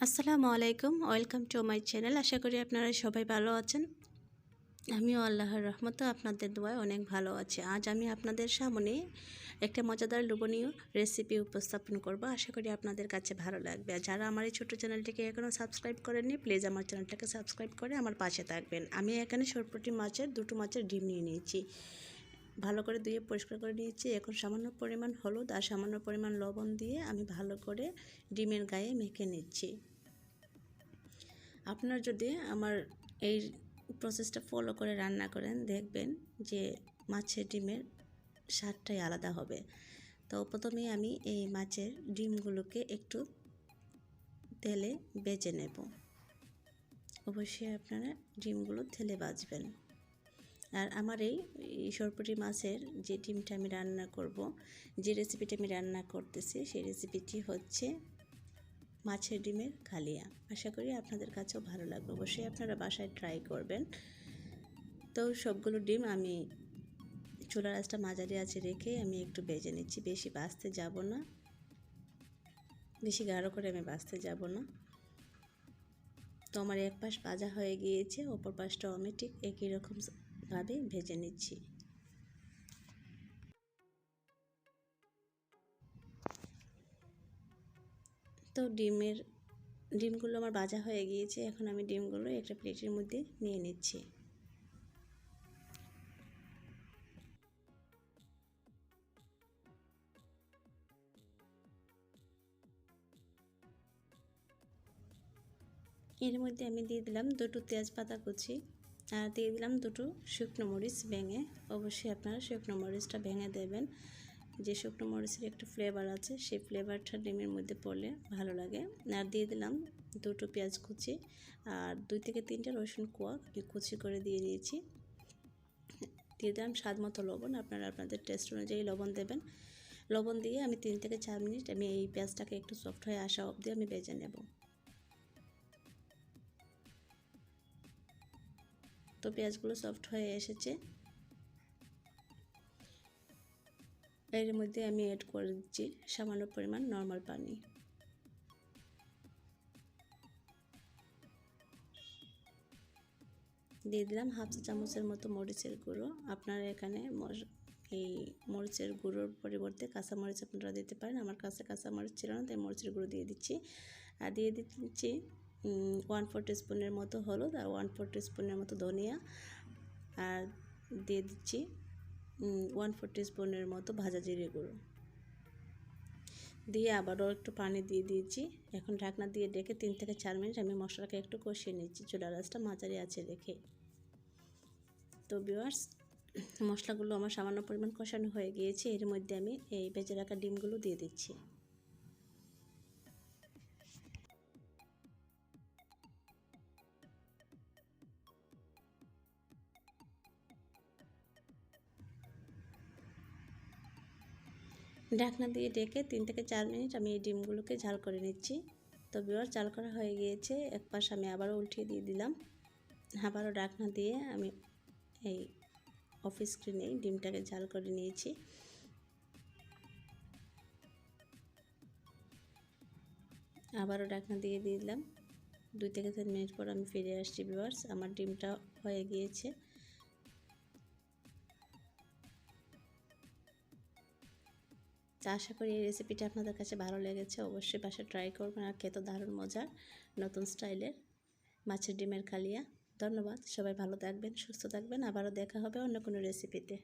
আসসালামু আলাইকুম, welcome to my channel. আশা করি আপনারা সবাই ভালো আছেন। আমিও আল্লাহর রহমতে আপনাদের দোয়ায় অনেক ভালো আছি। আজ আমি আপনাদের সামনে একটা মজাদার লোভনীয় রেসিপি উপস্থাপন করব। আশা করি আপনাদের কাছে ভালো লাগবে। আর যারা আমার এই ছোট্ট চ্যানেলটিকে এখনও সাবস্ক্রাইব করেননি, প্লিজ আমার চ্যানেলটাকে সাবস্ক্রাইব করে আমার পাশে থাকবেন। আমি এখানে ঝঠপটি দুটো মাছের ডিম নিয়ে নিয়েছি, ভালো করে ধুয়ে পরিষ্কার করে নিয়েছি। এখন সামান্য পরিমাণ হলুদ আর সামান্য পরিমাণ লবণ দিয়ে আমি ভালো করে ডিমের গায়ে মেখে নিচ্ছি। আপনারা যদি আমার এই প্রসেসটা ফলো করে রান্না করেন, দেখবেন যে মাছের ডিমের স্বাদটাই আলাদা হবে। তো প্রথমে আমি এই মাছের ডিমগুলোকে একটু তেলে ভেজে নেব। অবশ্যই আপনারা ডিমগুলো তেলে ভাজবেন। আর আমার এই সরপুরি মাছের যে ডিমটা আমি রান্না করব, যে রেসিপিটা আমি রান্না করতেছি, সেই রেসিপিটি হচ্ছে মাছের ডিমের কালিয়া। আশা করি আপনাদের কাছেও ভালো লাগবে। অবশ্যই আপনারা বাসায় ট্রাই করবেন। তো সবগুলো ডিম আমি চুলার আঁচটা মাঝারি আঁচে রেখে আমি একটু ভেজে নিচ্ছি। বেশি ভাজতে যাব না, বেশি গাঢ় করে আমি ভাজতে যাব না। তো আমার এক পাশ ভাজা হয়ে গিয়েছে, অপর পাশটাও আমি ঠিক একই রকমভাবে ভেজে নিচ্ছি। তো ডিমগুলো আমার ভাজা হয়ে গিয়েছে। এখন আমি ডিমগুলো একটা প্লেটের মধ্যে নিয়ে নিচ্ছি। এর মধ্যে আমি দিয়ে দিলাম দুটো তেজপাতা কুচি আর দিয়ে দিলাম দুটো শুকনো মরিচ ভেঙে। অবশ্যই আপনারা শুকনো মরিচটা ভেঙে দেবেন। যে শুকনো মরিচের একটা ফ্লেভার আছে, সেই ফ্লেভারটা ডিমের মধ্যে পড়লে ভালো লাগে। আর দিয়ে দিলাম দুটো পেঁয়াজ কুচি আর 2 থেকে 3টা রসুন কোয়া কুচি করে দিয়ে দিয়েছি। দিয়ে দিলাম স্বাদ মতো লবণ। আপনারা আপনাদের টেস্ট অনুযায়ী লবণ দেবেন। লবণ দিয়ে আমি 3 থেকে 4 মিনিট আমি এই পেঁয়াজটাকে একটু সফট হয়ে আসা অবধি আমি ভেজে নেব। তো পেঁয়াজগুলো সফট হয়ে এসেছে। এর মধ্যে আমি অ্যাড করে দিচ্ছি সামান্য পরিমাণ নর্মাল পানি। দিয়ে দিলাম হাফ চা চামচের মতো মরিচের গুঁড়ো। আপনারা এখানে এই মরিচের গুঁড়োর পরিবর্তে কাঁচা মরিচ আপনারা দিতে পারেন। আমার কাছে কাঁচা মরিচ ছিল না, তাই মরিচের গুঁড়ো দিয়ে দিচ্ছি। আর দিয়ে দিচ্ছি 1/4 টিস্পুনের মতো হলুদ আর 1/4 টিস্পুনের মতো ধনিয়া। আর দিয়ে দিচ্ছি 1/4 টিস্পুনের মতো ভাজা জিরে গুঁড়ো দিয়ে আবারও একটু পানি দিয়ে দিয়েছি। এখন ঢাকনা দিয়ে রেখে 3 থেকে 4 মিনিট আমি মশলাকে একটু কষিয়ে নিচ্ছি, চুলার আঁচটা মাঝারি আঁচে রেখে। তো ভিউয়ার্স, মশলাগুলো আমার সামান্য পরিমাণ কষানো হয়ে গিয়েছে। এর মধ্যে আমি এই ভেজে রাখা ডিমগুলো দিয়ে দিচ্ছি। ঢাকনা দিয়ে ঢেকে 3 থেকে 4 মিনিট আমি এই ডিমগুলোকে ঝাল করে নিচ্ছি। তো ভিউয়ার্স, ঝাল করা হয়ে গিয়েছে। এক পাশ আমি আবারও উল্টিয়ে দিয়ে দিলাম। আবারও ঢাকনা দিয়ে আমি এই অফ স্ক্রিনে ডিমটাকে ঝাল করে নিয়েছি। আবারও ঢাকনা দিয়ে দিলাম। 2 থেকে 3 মিনিট পর আমি ফিরে আসছি। ভিউয়ার্স, আমার ডিমটা হয়ে গিয়েছে। তো আশা করি এই রেসিপিটা আপনাদের কাছে ভালো লেগেছে। অবশ্যই বাসায় ট্রাই করবেন। আর খেতে দারুণ মজার নতুন স্টাইলের মাছের ডিমের কালিয়া। ধন্যবাদ। সবাই ভালো থাকবেন, সুস্থ থাকবেন। আবারও দেখা হবে অন্য কোনো রেসিপিতে।